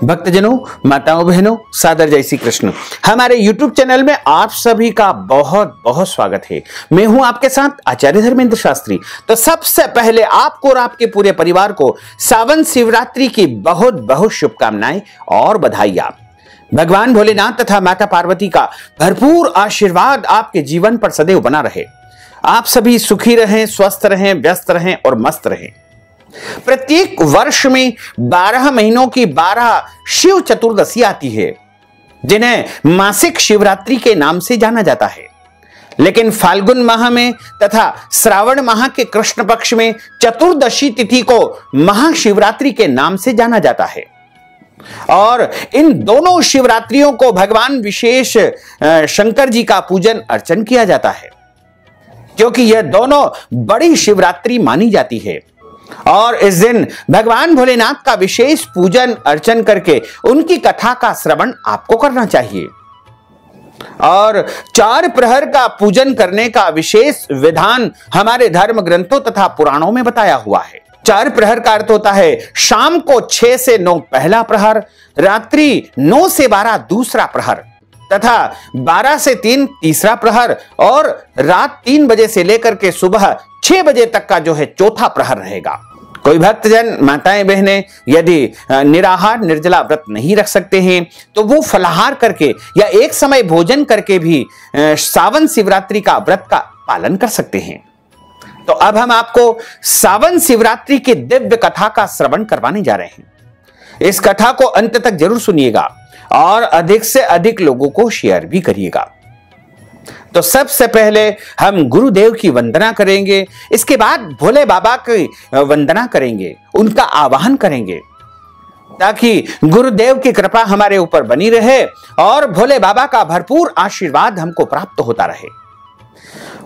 भक्तजनों, माताओं, बहनों, सादर जय श्री कृष्ण। हमारे YouTube चैनल में आप सभी का बहुत बहुत स्वागत है। मैं हूं आपके साथ आचार्य धर्मेंद्र शास्त्री। तो सबसे पहले आपको और आपके पूरे परिवार को सावन शिवरात्रि की बहुत बहुत शुभकामनाएं और बधाइयां। भगवान भोलेनाथ तथा माता पार्वती का भरपूर आशीर्वाद आपके जीवन पर सदैव बना रहे। आप सभी सुखी रहें, स्वस्थ रहें, व्यस्त रहें और मस्त रहें। प्रत्येक वर्ष में 12 महीनों की 12 शिव चतुर्दशी आती है, जिन्हें मासिक शिवरात्रि के नाम से जाना जाता है। लेकिन फाल्गुन माह में तथा श्रावण माह के कृष्ण पक्ष में चतुर्दशी तिथि को महाशिवरात्रि के नाम से जाना जाता है। और इन दोनों शिवरात्रियों को भगवान विशेष शंकर जी का पूजन अर्चन किया जाता है, क्योंकि यह दोनों बड़ी शिवरात्रि मानी जाती है। और इस दिन भगवान भोलेनाथ का विशेष पूजन अर्चन करके उनकी कथा का श्रवण आपको करना चाहिए। और 4 प्रहर का पूजन करने का विशेष विधान हमारे धर्म ग्रंथों तथा पुराणों में बताया हुआ है। 4 प्रहर का अर्थ होता है शाम को 6 से 9 पहला प्रहर, रात्रि 9 से 12 दूसरा प्रहर, तथा 12 से 3 तीसरा प्रहर, और रात 3 बजे से लेकर के सुबह 6 बजे तक का जो है चौथा प्रहर रहेगा। कोई भक्तजन, माताएं, बहनें यदि निराहार निर्जला व्रत नहीं रख सकते हैं तो वो फलाहार करके या एक समय भोजन करके भी सावन शिवरात्रि का व्रत का पालन कर सकते हैं। तो अब हम आपको सावन शिवरात्रि की दिव्य कथा का श्रवण करवाने जा रहे हैं। इस कथा को अंत तक जरूर सुनिएगा और अधिक से अधिक लोगों को शेयर भी करिएगा। तो सबसे पहले हम गुरुदेव की वंदना करेंगे, इसके बाद भोले बाबा की वंदना करेंगे, उनका आवाहन करेंगे, ताकि गुरुदेव की कृपा हमारे ऊपर बनी रहे और भोले बाबा का भरपूर आशीर्वाद हमको प्राप्त होता रहे।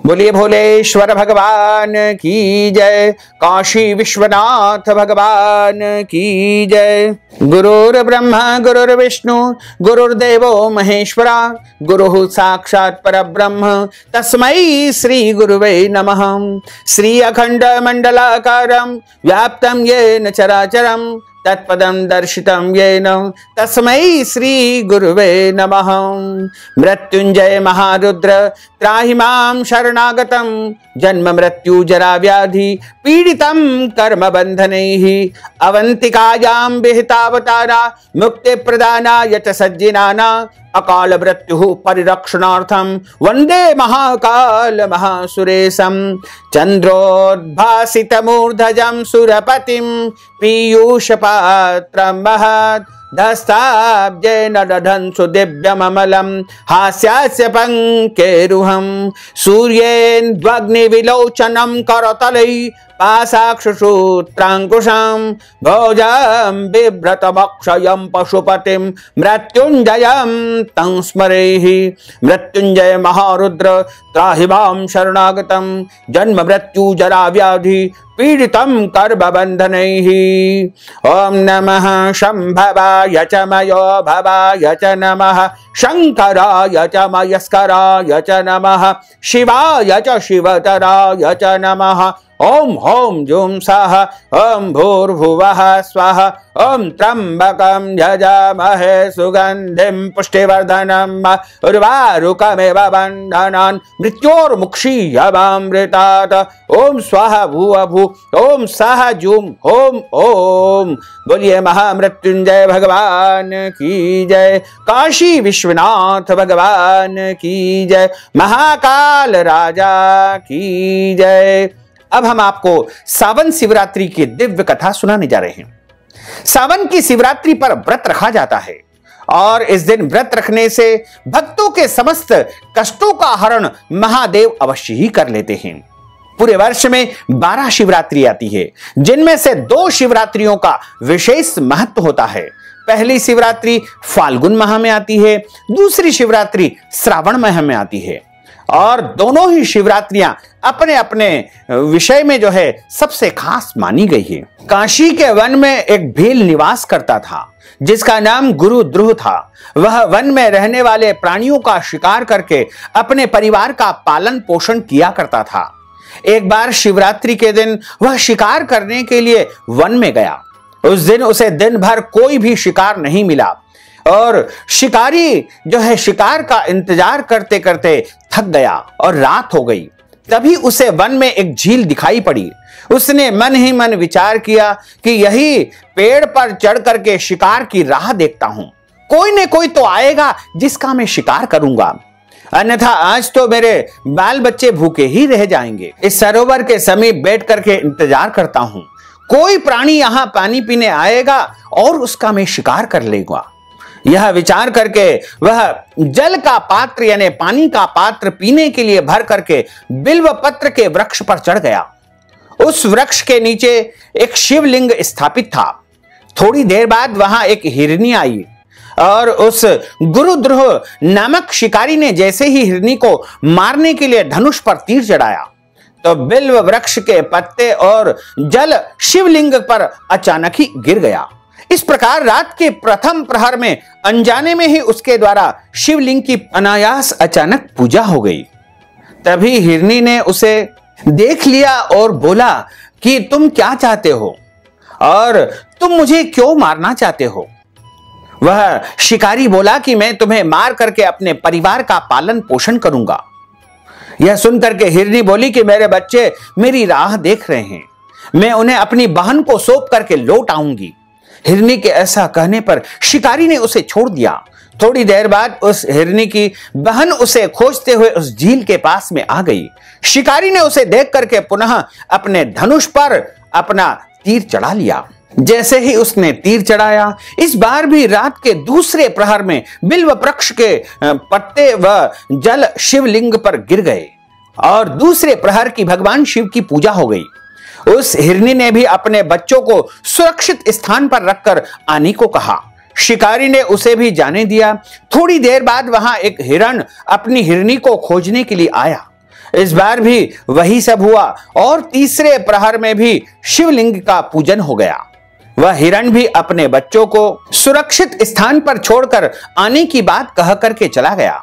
बोलिए भोलेश्वर भगवान की जय, काशी विश्वनाथ भगवान की जय। गुरुर् ब्रह्मा गुरुर्विष्णु गुरुर्देवो महेश्वरा, गुरुः साक्षात् परब्रह्म तस्मै श्री गुरुवे नमः। श्री अखंड मंडलाकारं व्याप्तं येन चराचरं तत्पदं दर्शितं येन तस्मै श्री गुरुवे नमः। मृत्युंजय महारुद्र त्राहि मां शरणागतं, जन्म मृत्यु जरा व्याधि पीडितं कर्म बंधनैः। अवंतिकायां विहितावतारा मुक्ति प्रदानाय च सज्जनाना, अकाल मृत्यु परिरक्षणार्थं वंदे महाकाल महासुरेशं। चंद्रोद्भासितमूर्धजं सुरपतिं पीयूषपात्रं महत्, दस्ताब्जेन दधन्सु दिव्यममलं हास्यास्य पंकेरुहं। सूर्येन्द्वग्निविलोचनं करतलै पाशाक्षसूत्राङ्कुशं, भोजं बिभ्रतमक्षयं पशुपतिं मृत्युञ्जयं तं स्मरेहि। मृत्युञ्जय महारुद्र त्राहि मां शरणागतं, जन्म मृत्यु जरा व्याधि पीडितं कर्मबन्धनैः। ओम नमः शंभवाय च मयो भवाय च नमः, शंकराय च मयस्कराय च नमः, शिवाय च शिवतराय च नमः। ओम होम जूम स्वाहा, ओम भूर्भुवः स्वाहा, ओम त्र्यंबकं यजामहे सुगंधिं पुष्टिवर्धनम् उर्वारुकमिव बन्धनान् मृत्योर्मुक्षीयमामृतात्। ओम स्वाहा भूव भू, ओम सह जूम ओम ओम। बोलिए महामृत्युंजय भगवान की जय, काशी विश्वनाथ भगवान की जय, महाकाल राजा की जय। अब हम आपको सावन शिवरात्रि की दिव्य कथा सुनाने जा रहे हैं। सावन की शिवरात्रि पर व्रत रखा जाता है और इस दिन व्रत रखने से भक्तों के समस्त कष्टों का हरण महादेव अवश्य ही कर लेते हैं। पूरे वर्ष में 12 शिवरात्रि आती है, जिनमें से 2 शिवरात्रियों का विशेष महत्व होता है। पहली शिवरात्रि फाल्गुन माह में आती है, दूसरी शिवरात्रि श्रावण माह में आती है। और दोनों ही शिवरात्रियां अपने अपने विषय में जो है सबसे खास मानी गई है। काशी के वन में एक भील निवास करता था, जिसका नाम गुरुद्रुह था। वह वन में रहने वाले प्राणियों का शिकार करके अपने परिवार का पालन पोषण किया करता था। एक बार शिवरात्रि के दिन वह शिकार करने के लिए वन में गया। उस दिन उसे दिन भर कोई भी शिकार नहीं मिला और शिकारी जो है शिकार का इंतजार करते करते थक गया और रात हो गई। तभी उसे वन में एक झील दिखाई पड़ी। उसने मन ही मन विचार किया कि यही पेड़ पर चढ़ करके शिकार की राह देखता हूं, कोई न कोई तो आएगा जिसका मैं शिकार करूंगा, अन्यथा आज तो मेरे बाल बच्चे भूखे ही रह जाएंगे। इस सरोवर के समीप बैठ करके इंतजार करता हूं, कोई प्राणी यहां पानी पीने आएगा और उसका मैं शिकार कर लेगा। यह विचार करके वह जल का पात्र यानी पानी का पात्र पीने के लिए भर करके बिल्व पत्र के वृक्ष पर चढ़ गया। उस वृक्ष के नीचे एक शिवलिंग स्थापित था। थोड़ी देर बाद वहां एक हिरनी आई और उस गुरुद्रोह नामक शिकारी ने जैसे ही हिरनी को मारने के लिए धनुष पर तीर चढ़ाया तो बिल्व वृक्ष के पत्ते और जल शिवलिंग पर अचानक ही गिर गया। इस प्रकार रात के प्रथम प्रहर में अनजाने में ही उसके द्वारा शिवलिंग की अनायास अचानक पूजा हो गई। तभी हिरनी ने उसे देख लिया और बोला कि तुम क्या चाहते हो और तुम मुझे क्यों मारना चाहते हो। वह शिकारी बोला कि मैं तुम्हें मार करके अपने परिवार का पालन पोषण करूंगा। यह सुनकर के हिरनी बोली कि मेरे बच्चे मेरी राह देख रहे हैं, मैं उन्हें अपनी बहन को सौंप करके लौट आऊंगी। हिरनी के ऐसा कहने पर शिकारी ने उसे छोड़ दिया। थोड़ी देर बाद उस हिरनी की बहन उसे खोजते हुए उस झील के पास में आ गई। शिकारी ने उसे देख करके पुनः अपने धनुष पर अपना तीर चढ़ा लिया। जैसे ही उसने तीर चढ़ाया, इस बार भी रात के दूसरे प्रहर में बिल्व वृक्ष के पत्ते व जल शिवलिंग पर गिर गए और दूसरे प्रहर की भगवान शिव की पूजा हो गई। उस हिरनी ने भी अपने बच्चों को सुरक्षित स्थान पर रखकर आने को कहा। शिकारी ने उसे भी जाने दिया। थोड़ी देर बाद वहां एक हिरण अपनी हिरनी को खोजने के लिए आया। इस बार भी वही सब हुआ और तीसरे प्रहर में भी शिवलिंग का पूजन हो गया। वह हिरण भी अपने बच्चों को सुरक्षित स्थान पर छोड़कर आने की बात कह करके चला गया।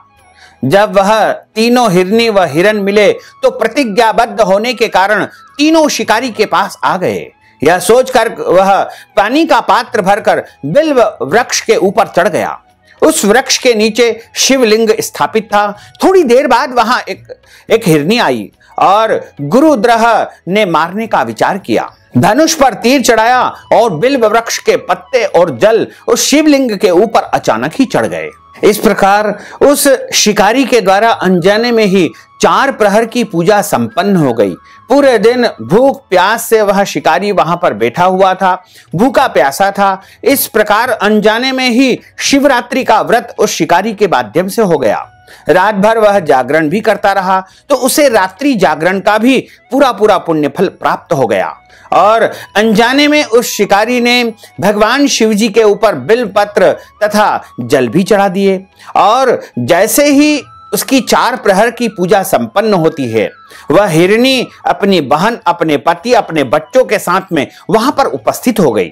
जब वह तीनों हिरनी व हिरण मिले तो प्रतिज्ञाबद्ध होने के कारण तीनों शिकारी के पास आ गए। यह सोचकर वह पानी का पात्र भरकर बिल्व वृक्ष के ऊपर चढ़ गया। उस वृक्ष के नीचे शिवलिंग स्थापित था। थोड़ी देर बाद वहां एक हिरनी आई और गुरुद्रोह ने मारने का विचार किया। धनुष पर तीर चढ़ाया और बिल्व वृक्ष के पत्ते और जल उस शिवलिंग के ऊपर अचानक ही चढ़ गए। इस प्रकार उस शिकारी के द्वारा अनजाने में ही 4 प्रहर की पूजा संपन्न हो गई। पूरे दिन भूख प्यास से वह शिकारी वहां पर बैठा हुआ था, भूखा प्यासा था। इस प्रकार अनजाने में ही शिवरात्रि का व्रत उस शिकारी के माध्यम से हो गया। रात भर वह जागरण भी करता रहा तो उसे रात्रि जागरण का भी पूरा पुण्य फल प्राप्त हो गया और अनजाने में उस शिकारी ने भगवान शिव जी के ऊपर बिल्व पत्र तथा जल भी चढ़ा दिए। और जैसे ही उसकी 4 प्रहर की पूजा संपन्न होती है, वह हिरनी अपनी बहन, अपने पति, अपने बच्चों के साथ में वहां पर उपस्थित हो गई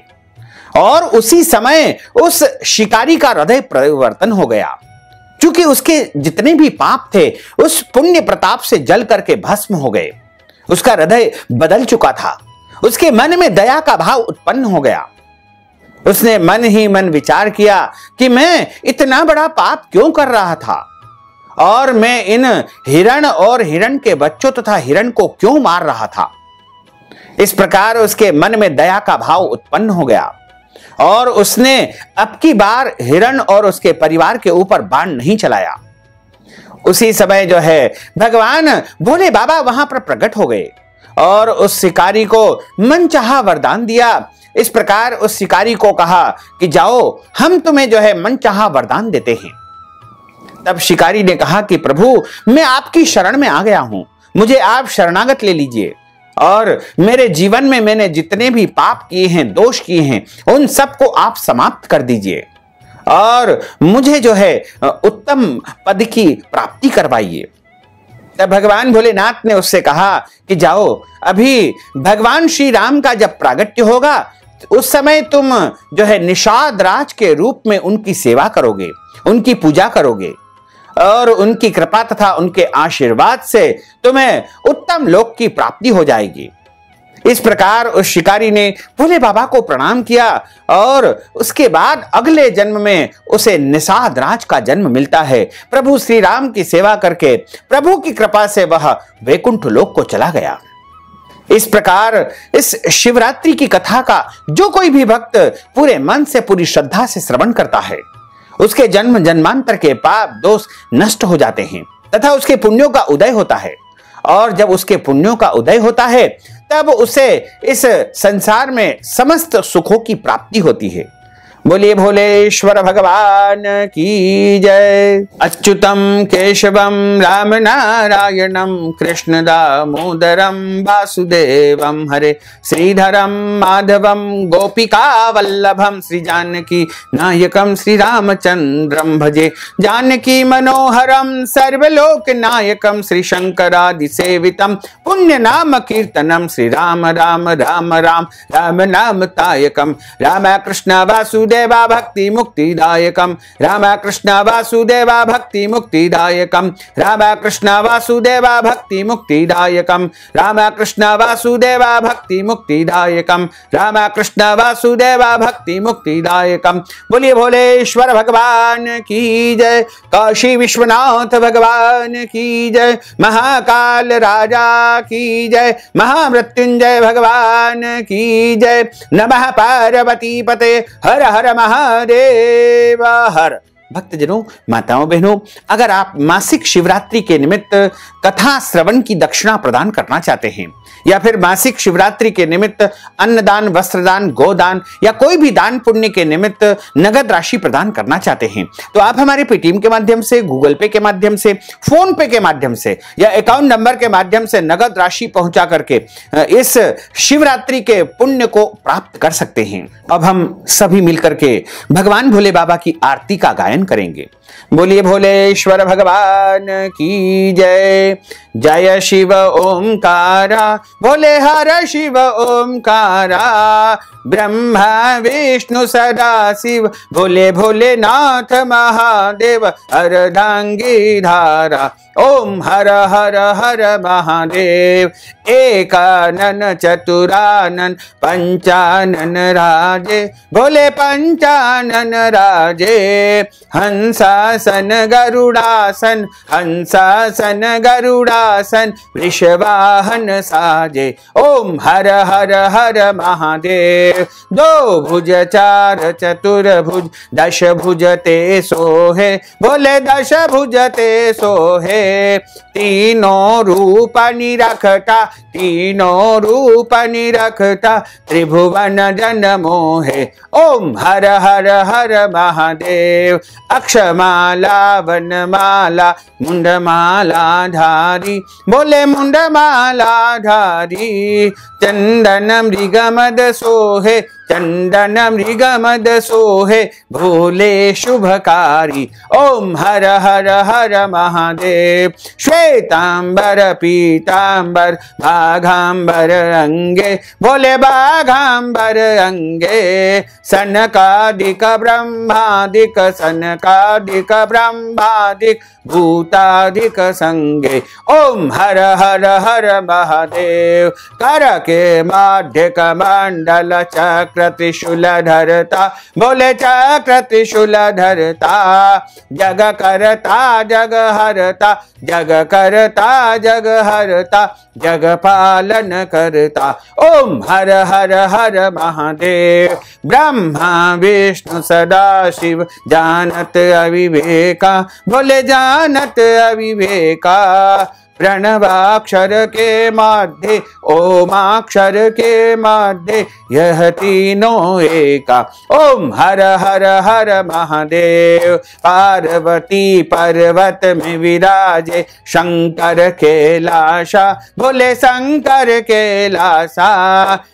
और उसी समय उस शिकारी का हृदय परिवर्तन हो गया। क्योंकि उसके जितने भी पाप थे उस पुण्य प्रताप से जल करके भस्म हो गए। उसका हृदय बदल चुका था। उसके मन में दया का भाव उत्पन्न हो गया। उसने मन ही मन विचार किया कि मैं इतना बड़ा पाप क्यों कर रहा था और मैं इन हिरण और हिरण के बच्चों तथा हिरण को क्यों मार रहा था। इस प्रकार उसके मन में दया का भाव उत्पन्न हो गया और उसने अब की बार हिरण और उसके परिवार के ऊपर बाण नहीं चलाया। उसी समय जो है भगवान भोले बाबा वहां पर प्रकट हो गए और उस शिकारी को मनचाहा वरदान दिया। इस प्रकार उस शिकारी को कहा कि जाओ, हम तुम्हें जो है मनचाहा वरदान देते हैं। तब शिकारी ने कहा कि प्रभु, मैं आपकी शरण में आ गया हूं, मुझे आप शरणागत ले लीजिए और मेरे जीवन में मैंने जितने भी पाप किए हैं, दोष किए हैं, उन सबको आप समाप्त कर दीजिए और मुझे जो है उत्तम पद की प्राप्ति करवाइए। तब भगवान भोलेनाथ ने उससे कहा कि जाओ, अभी भगवान श्री राम का जब प्रागट्य होगा उस समय तुम जो है निषाद राज के रूप में उनकी सेवा करोगे, उनकी पूजा करोगे और उनकी कृपा तथा उनके आशीर्वाद से तुम्हें उत्तम लोक की प्राप्ति हो जाएगी। इस प्रकार उस शिकारी ने भोले बाबा को प्रणाम किया और उसके बाद अगले जन्म में उसे निषाद राज का जन्म मिलता है। प्रभु श्री राम की सेवा करके प्रभु की कृपा से वह वैकुंठ लोक को चला गया। इस प्रकार इस शिवरात्रि की कथा का जो कोई भी भक्त पूरे मन से पूरी श्रद्धा से श्रवण करता है, उसके जन्म जन्मांतर के पाप दोष नष्ट हो जाते हैं तथा उसके पुण्यों का उदय होता है। और जब उसके पुण्यों का उदय होता है तब उसे इस संसार में समस्त सुखों की प्राप्ति होती है। बोलिए भोलेश्वर भगवान की जय। अच्युतम केशवम राम नारायणम कृष्ण दामोदरम वासुदेवम हरे श्रीधरम माधवम गोपिका वल्लभम श्री जानकी नायकम श्री रामचंद्रम भजे। जानकी मनोहरम सर्वलोक नायकम श्री शंकरादि सेवितम पुण्य नाम कीर्तनम श्री राम राम राम राम राम नाम तायकम। राम कृष्ण वासुदेव देवा भक्ति मुक्तिदायकम। राम कृष्ण वासुदेवा भक्ति मुक्तिदायकम। राम कृष्ण वासुदेवा भक्ति मुक्तिदायकम। राम कृष्ण वासुदेवा भक्ति मुक्तिदायकम। राम कृष्ण वासुदेवा भक्ति मुक्तिदायकम। बोलिए भोलेश्वर भगवान की जय। काशी विश्वनाथ भगवान की जय। महाकाल राजा की जय। महामृत्युंजय भगवान की जय। नमः पार्वती पते हर हर महादेव हर। भक्तजनों, माताओं बहनों, अगर आप मासिक शिवरात्रि के निमित्त कथा श्रवण की दक्षिणा प्रदान करना चाहते हैं या फिर मासिक शिवरात्रि के निमित्त अन्नदान, वस्त्रदान, गोदान या कोई भी दान पुण्य के निमित्त नगद राशि प्रदान करना चाहते हैं तो आप हमारे पेटीएम के माध्यम से, गूगल पे के माध्यम से, फोन पे के माध्यम से या अकाउंट नंबर के माध्यम से नगद राशि पहुंचा करके इस शिवरात्रि के पुण्य को प्राप्त कर सकते हैं। अब हम सभी मिलकर के भगवान भोले बाबा की आरती का गायन करेंगे। बोलिए भोलेश्वर भगवान की जय। जय शिव ओमकारा भोले हर शिव ओमकारा। ब्रह्मा विष्णु सदा शिव भोले भोलेनाथ महादेव अर्धांगी धारा। ओम हर हर हर महादेव। एकानन चतुरानन पंचानन राजे भोले पंचानन राजे। हंसासन गरुड़ासन हंसासन गरुड़ासन वृषवाहन साजे। ओम हर हर हर महादेव। दो भुज चार चतुर्भुज दश भुज ते सोहे भोले दश भुज ते सोहे। तीनों रूप निरखता तीनों रूप निरखता त्रिभुवन जन मोहे। ओम हर हर हर महादेव। अक्षमाला वनमाला मुंडमाला धारी भोले मुंडमाला धारी। चंदन मृगमद सोहे चंदन मृगमद सोहे भोले शुभकारी। ओम हर हर हर महादेव। श्वेतांबर पीतांबर बाघांबर अंगे भोले बाघांबर अंगे। सनकादिक ब्रह्मादिक सनकादिक ब्रह्मादिक भूतादिक संगे। ओम हर हर हर महादेव। कर के माध्य कमंडल चक्र त्रिशूल धरता भोले चक्र त्रिशूल धरता। जग करता जग हरता जग करता जग हरता जग पालन करता। ओम हर हर हर महादेव। ब्रह्मा विष्णु सदा शिव जानत अविवेका भोले जानत अविवेका। प्रणवाक्षर के माध्ये ओमाक्षर के माध्ये यह तीनों एका। ओम हर हर हर महादेव। पार्वती पर्वत में विराजे शंकर कैलासा भोले शंकर कैलासा।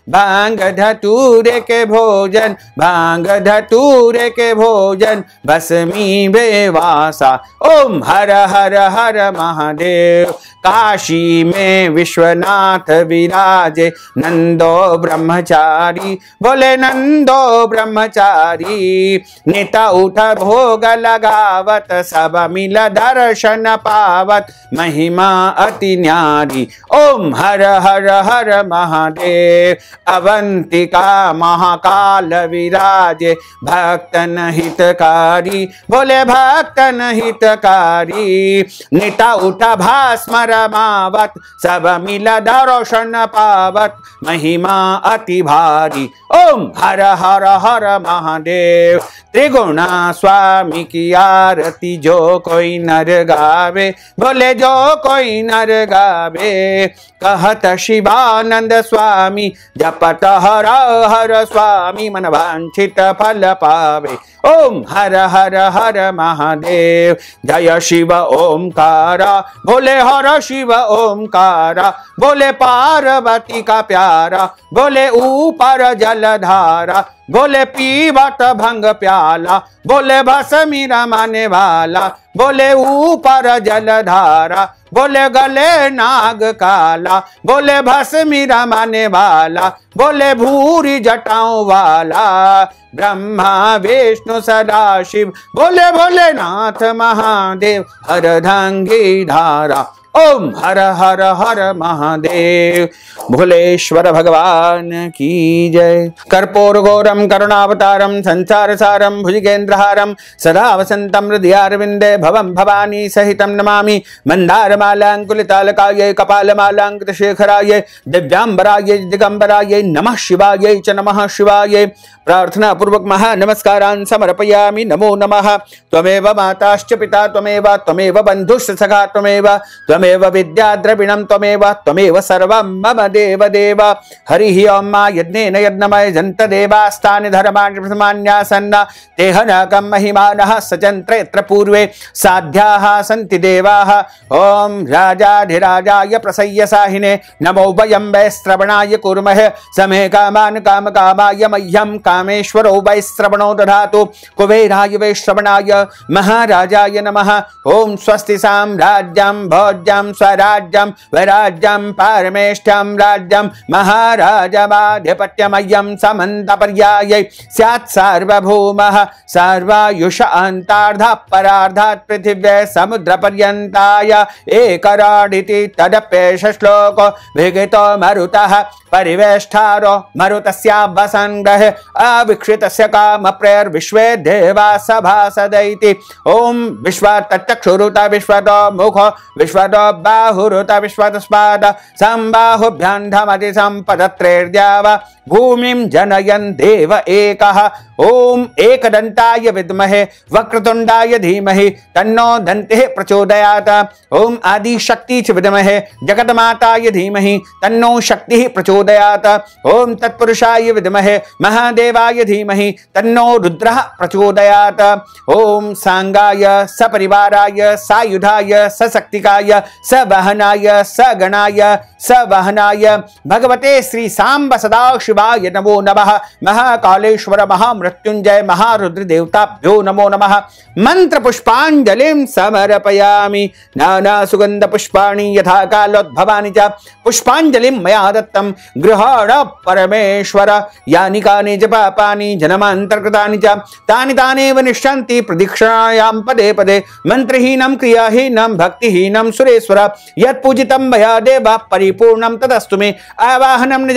भांग धतूरे के भोजन भांग धतूरे के भोजन भस्मी बेवासा। ओम हर हर हर महादेव। काशी में विश्वनाथ विराजे नंदो ब्रह्मचारी, बोले नंदो ब्रह्मचारी। नेता उठ भोग लगावत सब मिल दर्शन पावत, महिमा अति न्यारी। ओम हर हर हर महादेव। अवंतिका महाकाल विराजे भक्तन हितकारी, बोले भक्तन हितकारी। नेता उठा भास्म रमावत सब मिल दर्शन पावत, महिमा अति भारी। ओम हर हर हर महादेव। त्रिगुणा स्वामी की आरती जो कोई नर गावे, बोले जो कोई नर गावे। कहत शिवानंद स्वामी जपत हर हर स्वामी, मन वांछित फल पावे। ओम हर हर हर महादेव। जय शिव ओमकारा, बोले हर शिव ओमकारा। बोले पार्वती का प्यारा, बोले ऊपर जलधारा। बोले पीवत भंग प्याला, बोले भस्मी रमाने वाला। बोले ऊपर जलधारा, बोले गले नाग काला। बोले भस्मी रमाने वाला, बोले भूरी जटाओं वाला। ब्रह्मा विष्णु सदा शिव, बोले भोलेनाथ महादेव। हरदंगी धारा, ओम हर हर हर महादेव। भोलेश्वर भगवान की जय। कर्पूर गौरम करुणावतारम संसार सारम भुजगेंद्रहारम सदा वसंतम हृदयारविंदे भवम भवानी सहितम नमामि। मंदारमालांकुलितालकाय कपालमालांकृत शेखराय दिव्यांबराय दिगंबराय नमः शिवाय च नमः शिवाय। प्रार्थना पूर्वक महा नमस्कारान् समर्पयामि। नमो नमः। त्वमेव माताश्च पिता त्वमेव, त्वमेव बन्धुश्च सखा त्वमेव, त्वमेव विद्या द्रविणं त्वमेव, त्वमेव सर्वं मम देव देव। हरिः ओं मा यज्ञेन यज्ञमय जन्त देवास्तानि धर्माणि प्रथमान्यासन्न तेह नकं महिमानः सचन्त्रेऽत्र पूर्वे साध्याः सन्ति देवाः। ओं राजाधिराजाय प्रसय्यसाहिने नमो वयं वै श्रवणाय कुर्मः। समे कामान् कामकामाय मह्यं कामेश्वरो वै श्रवणो दधातु। कुबेराय वै श्रवणाय महाराजाय नमः। ओं स्वस्ति साम्राज्यं भोज्यं स्वराज्यं वैराज्यं पारमेष्ठ्यं राज्यं महाराजमाधिपत्यमयं समन्तपर्यायै स्यात् सार्वभौमः। सर्वायुष अन्तार्धः परार्धात् पृथिव्यै समुद्रपर्यन्ताय एकराडिति तदप्येष श्लोको विहितो मरुतः परिवेष्टारो मरुतस्यावसङ्गः अविक्षितस्य कामप्रैर्विश्वे देवा सभासदैति। ओम विश्वतच्चक्षुरुत विश्वतो मुखो विश्वतो बाहुरुत विश्वतस्पाद संबाहुभ्यां धमति सम्पदत्रैर्द्यावा भूमिं जनयन् देव एकः। ओम एकदन्ताय विद्महे वक्रतुण्डाय धीमहि तन्नो दन्तिः प्रचोदयात्। ओम आदिशक्ति च विद्महे जगन्माताय धीमहि तन्नो शक्तिः प्रचोदयात्। ओम तत्पुरुषाय विद्महे महादेवाय धीमहि तन्नो रुद्रः प्रचोदयात्। ओम सांगाय सपरिवाराय सायुधाय सशक्तिकाय सवहनाय सगणाय सवहनाय भगवते श्री सांब सदाशिवाय नमो नमः। महाकालेश्वर महामृत्युंजय महारुद्र देवताभ्यो नमो नमः। मंत्र पुष्पांजलिं समर्पयामि। नाना सुगंध पुष्पाणि यथा कालोद्भवानि च पुष्पांजलिं मया दत्तं गृहाण परमेश्वर। यानि कानि च पापानि जन्मान्तर्कृतानि च तानि तानेव निश्चन्ति प्रदक्षिणायां पदे पदे। मंत्रहीनं क्रियाहीनं भक्तिहीनं सुरेश्वर यत्पूजितं मया देव परिपूर्णं तदस्तु मे। आवाहनं न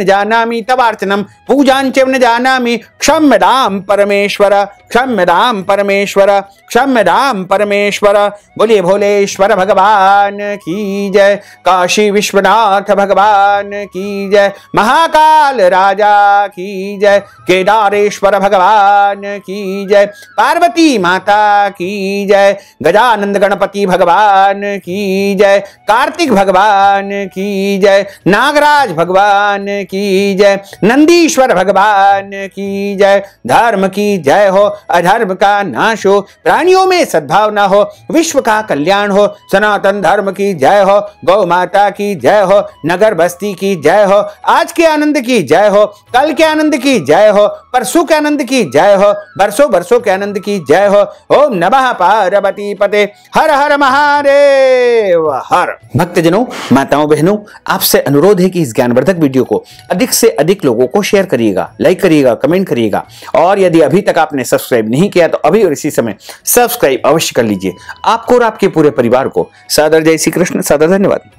जानामि तवार्चनं पूजां च न जानामि। क्षम्यतां परमेश्वर क्षम्यतां परमेश्वर क्षम्यतां परमेश्वर। बोलिए भोलेश्वर भगवान की जय। काशी विश्वनाथ भगवान की जय। महाकाल राजा की जय। केदारेश्वर भगवान की जय। पार्वती माता की जय। गजानंद गणपति भगवान की जय। कार्तिक भगवान की जय। नागराज भगवान की जय, नंदीश्वर भगवान की जय। धर्म की जय हो, अधर्म का नाश हो, प्राणियों में सद्भावना हो, विश्व का कल्याण हो। सनातन धर्म की जय हो, गौ माता की जय हो, नगर बस्ती की जय हो, आज के आनंद की जय हो, कल के आनंद की जय हो, परसों के आनंद की जय हो, बरसों बरसों के आनंद की जय हो। ओम नमः पार्वती पते, हर हर महादेव हर। भक्तजनों, माताओं बहनों, आपसे अनुरोध है कि इस ज्ञानवर्धक वीडियो को अधिक से अधिक लोगों को शेयर करिएगा, लाइक करिएगा, कमेंट करिएगा, और यदि अभी तक आपने सब्सक्राइब नहीं किया तो अभी और इसी समय सब्सक्राइब अवश्य कर लीजिए। आपको और आपके पूरे परिवार को सादर जय श्री कृष्ण, सादर धन्यवाद।